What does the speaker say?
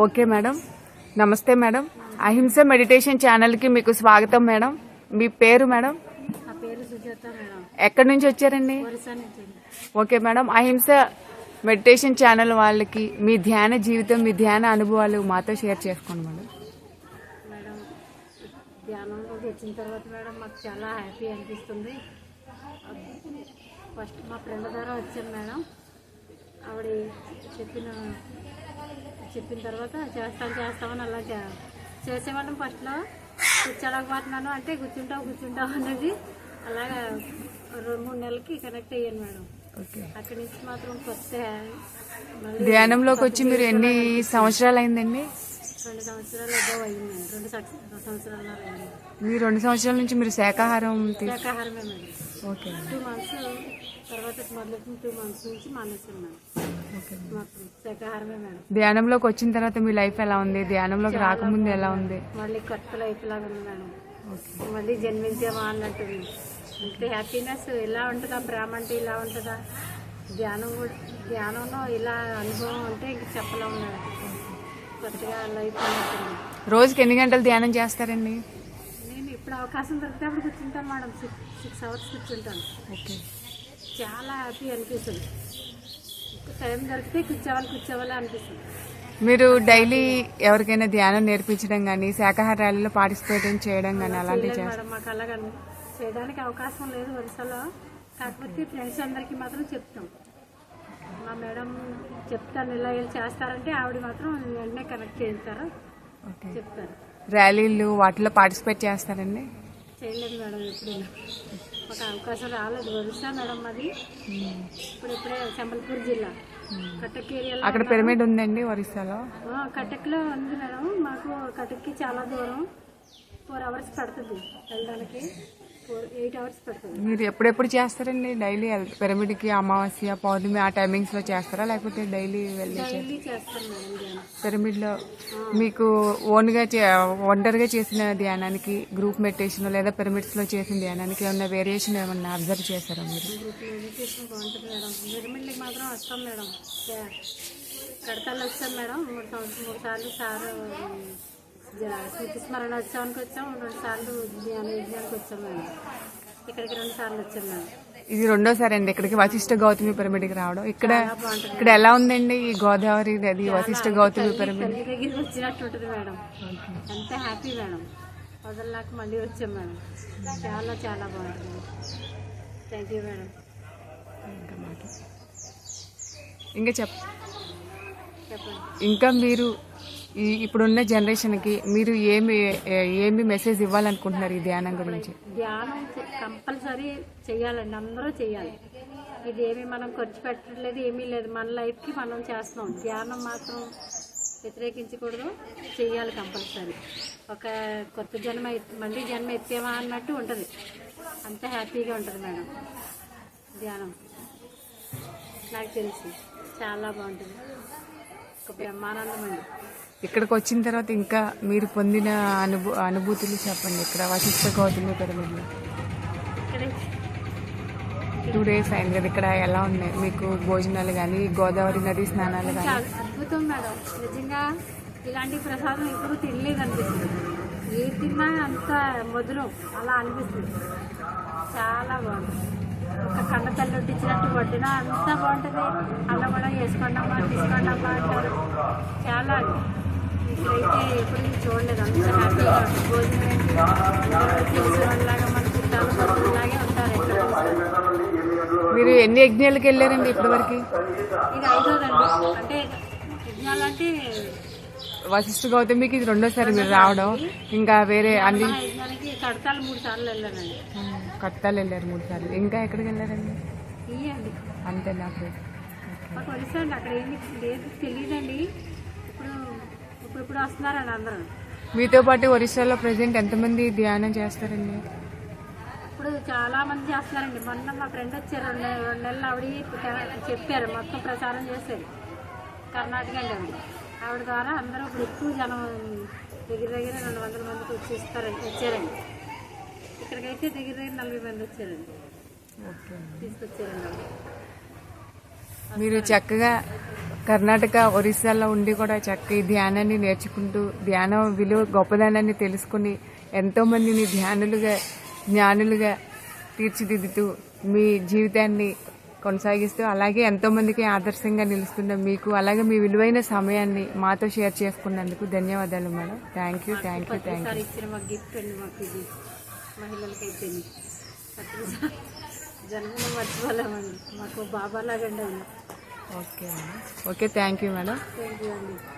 Okay madam. నమస్తే madam. అహింస meditation ఛానల్కి మీకు స్వాగతం మేడం. మీ పేరు మేడం? నా పేరు సుజాత మేడం. ఎక్కడి నుంచి వచ్చారండి? ఒరిస్సా నుంచి. Okay madam. అహింస మెడిటేషన్ ఛానల్ వాళ్ళకి మీ ధ్యాన జీవితం, మీ ధ్యాన అనుభవాలు మాతో షేర్ చేసుకోండి మేడం. మేడం ధ్యానంలోకి వచ్చిన తర్వాత మేడం మాకు చాలా హ్యాపీ అనిపిస్తుంది. ఫస్ట్ మా ఫ్రెండ్ ద్వారా వచ్చాను మేడం. ఆవిడ చెప్పిన తర్వాత చేస్తామని అలా చేసేవాళ్ళం. ఫస్ట్లో కూర్చోలేకపోతున్నాను అంటే కూర్చుంటావు అనేది అలాగా 2-3 నెలలకి కనెక్ట్ అయ్యాను మేడం. అక్కడి నుంచి మాత్రం కొత్త ధ్యానంలోకి వచ్చి మీరు ఎన్ని సంవత్సరాలు అయిందండి? 2 సంవత్సరాలు అబ్బో అయిందండి. 2 సంవత్సరాలు అయింది. మీ 2 సంవత్సరాల నుంచి మీరు శాకాహారమే మేడం. ఓకే. 2 మంత్స్ తర్వాత మొదలెట్టిన 2 మంత్స్ నుంచి మానేసాను మేడం. మొత్తం శాకాహారమే మేడం. ధ్యానంలోకి వచ్చిన తర్వాత మీ లైఫ్ ఎలా ఉంది? ధ్యానంలోకి రాకముందు ఎలా ఉంది? మళ్ళీ కొత్త లైఫ్ లాగా ఉంది మేడం. మళ్ళీ జన్మించామా అన్నట్టుంది. అంతే హ్యాపీనెస్. ఇలా ఉంటుందా ప్రేమ అంటే? ఇలా ఉంటుందా ధ్యానంలో ఇలా అనుభవం అంటే ఇంక చెప్పలేము మేడం. కొత్తగా లైఫ్ అన్నట్టుంది. రోజుకి ఎన్ని గంటలు ధ్యానం చేస్తారండి? నేను ఇప్పుడు అవకాశం దొరికితే అప్పుడు కూర్చుంటాను మేడం. 6 అవర్స్ కూర్చుంటాను. ఓకే. చాలా హ్యాపీ అనిపిస్తుంది. టైం దొరికితే కూర్చోవాలి అనిపిస్తుంది. మీరు డైలీ ఎవరికైనా ధ్యానం నేర్పించడం కానీ, శాకాహార ర్యాలీలో పార్టిసిపేట్ చేయడం కానీ అలాంటివి చేస్తారు? మేడం మాకు అలాగ చేయడానికి అవకాశం లేదు ఒరిస్సాలో. కాకపోతే ఫ్రెండ్స్ అందరికీ మాత్రం చెప్తాం. మా మేడం చెప్తాను ఇలా చేస్తారంటే ఆవిడ మాత్రం వెంటనే కనెక్ట్ చేస్తారు, చెప్తారు. ర్యాలీలు వాటిలో పార్టిసిపేట్ చేస్తారండి? చేయలేదు మేడం. ఎప్పుడు ఒక అవకాశం రాలేదు. ఒరిస్సా మేడం అది. ఇప్పుడే సంబల్పూర్ జిల్లా కటక్ ఏరియాలో. అక్కడ పిరమిడ్ ఉందండి ఒరిస్సాలో? కటక్లో ఉంది మేడం. మాకు కటక్కి చాలా దూరం. 4 అవర్స్ పడుతుంది వెళ్ళడానికి. 8 అవర్స్ పడుతుంది. మీరు ఎప్పుడెప్పుడు చేస్తారండి డైలీ? పిరమిడ్కి అమావాస్య, పౌర్ణమి ఆ టైమింగ్స్ లో చేస్తారా లేకపోతే డైలీ డైలీ చేస్తాను మేడం. పిరమిడ్ లో మీకు ఓన్గా ఒంటరిగా చేసిన ధ్యానానికి, గ్రూప్ మెడిటేషన్ లేదా పిరమిడ్స్ లో చేసిన ధ్యానానికి ఏమన్నా వేరియేషన్ ఏమన్నా అబ్జర్వ్ చేస్తారా మీరు? గ్రూప్ మెడిటేషన్ బాగుంటుంది మేడం. పిరమిడ్కి మాత్రం వస్తాం మేడం. కడతాలు వచ్చాం మేడం. 3 సార్లు సార్ స్మృతి స్మరణోత్సవానికి వచ్చాం. 2 సార్లు ధ్యాన యజ్ఞానికి వచ్చాం మేడం. ఇక్కడికి 2 సార్లు వచ్చాం మేడం. ఇది రెండోసారి అండి ఇక్కడికి వశిష్ఠ గౌతమి పిరమిడ్కి రావడం. ఇక్కడ ఎలా ఉందండి ఈ గోదావరి నది వశిష్ఠ గౌతమి పిరమిడ్? దగ్గరికి వచ్చినట్టు ఉంటుంది మేడం. ఎంత హ్యాపీ మేడం. వదలనాక మళ్ళీ వచ్చాం మేడం. చాలా చాలా బాగుంటుంది. Thank you madam. ఇంకా చెప్పండి. ఇంకా మీరు ఇప్పుడున్న జనరేషన్కి మీరు ఏమి మెసేజ్ ఇవ్వాలనుకుంటున్నారు ఈ ధ్యానం గురించి? ధ్యానం కంపల్సరీ చెయ్యాలండి. అందరూ చెయ్యాలి. ఇదేమి మనం ఖర్చు పెట్టట్లేదు, ఏమీ లేదు. మన లైఫ్కి మనం చేస్తున్నాం. ధ్యానం మాత్రం వ్యతిరేకించకూడదు, చెయ్యాలి కంపల్సరీ. ఒక కొత్త మళ్ళీ జన్మ ఎత్తేమా అన్నట్టు ఉంటుంది. అంత హ్యాపీగా ఉంటుంది మేడం ధ్యానం. నాకు తెలిసి చాలా బాగుంటుంది. ఒక బ్రహ్మానందం అండి. ఇక్కడికి వచ్చిన తర్వాత ఇంకా మీరు పొందిన అనుభూతులు చెప్పండి. ఇక్కడ వశిష్ఠ గౌతమి పిరమిడ్లో 2 days అయింది కదా, ఇక్కడ ఎలా ఉన్నాయి మీకు భోజనాలు కానీ, గోదావరి నది స్నానాలు కానీ? అద్భుతం మేడం. నిజంగా ఇలాంటి ప్రసాదం ఎప్పుడు తినలేదు అనిపిస్తుంది. ఏది తిన్నా అంత మధురం అలా అనిపిస్తుంది. చాలా బాగుంటుంది. ఒక కన్న తల్లి వడ్డించినట్టు వడ్డిన అంత బాగుంటుంది. అలా కూడా వేసుకోండమ్మా తీసుకోండమ్మా అంటారు. చాలా ఇక్కడైతే ఎప్పుడు చూడలేదు. అంత హ్యాపీగా ఉంటుంది. భోజనం ఏంటి తెలిసిన వాళ్ళలాగా మన చుట్టాలు బంధువులాగే ఉంటారు. మీరు ఎన్ని యజ్ఞాలకు వెళ్ళారండి ఇప్పటి వరకు? ఇది 5వదండి. అంటే యజ్ఞాలు అంటే వశిష్ఠ గౌతమికి ఇది 2వ మీరు రావడం. ఇంకా వేరే అన్ని యజ్ఞానికి కడతాలు 3 సార్లు వెళ్ళానండి. కట్టాలు వెళ్ళారు 3 సార్లు. ఇంకా ఎక్కడికి వెళ్ళారండి? ఇయ్యండి అంతే. నాకు మాకు ఒరిస్సా అండి. అక్కడ ఏమి లేదు, తెలియదండి. ఇప్పుడు వస్తున్నారండి అందరూ. మీతో పాటు ఒరిస్సాలో ప్రెసెంట్ ఎంతమంది ధ్యానం చేస్తారండి? ఇప్పుడు చాలా మంది చేస్తున్నారండి. మొన్న మా ఫ్రెండ్ వచ్చారు. 2 నెలలు ఆవిడ చెప్పారు, మొత్తం ప్రచారం చేశారు. కర్ణాటక అండి ఆవిడ ద్వారా అందరూ ఇప్పుడు ఎక్కువ జనం దగ్గర 200 మందికి వచ్చారండి. ఇక్కడికైతే దగ్గర 40 మంది వచ్చారండి. తీసుకొచ్చారండి. మీరు చక్కగా కర్ణాటక ఒరిస్సాలో ఉండి కూడా చక్కగా ఈ ధ్యానాన్ని నేర్చుకుంటూ ధ్యానం విలువ గొప్పదనాన్ని తెలుసుకుని ఎంతో మందిని ధ్యానులుగా జ్ఞానులుగా తీర్చిదిద్దుతూ మీ జీవితాన్ని కొనసాగిస్తూ అలాగే ఎంతో మందికి ఆదర్శంగా నిలుస్తున్న మీకు అలాగే మీ విలువైన సమయాన్ని మాతో షేర్ చేసుకున్నందుకు ధన్యవాదాలు మేడం. Thank you. ప్రతిసారి ఇచ్చిన మాకు గిఫ్ట్ అండి మాకు ఇది మహిళలకైతే ప్రతిసారి జన్మలో మర్చిపోలేమండి. మాకు బాబా లాగండి ఆయన. Okay madam. Okay, thank you madam. Thank you అండి.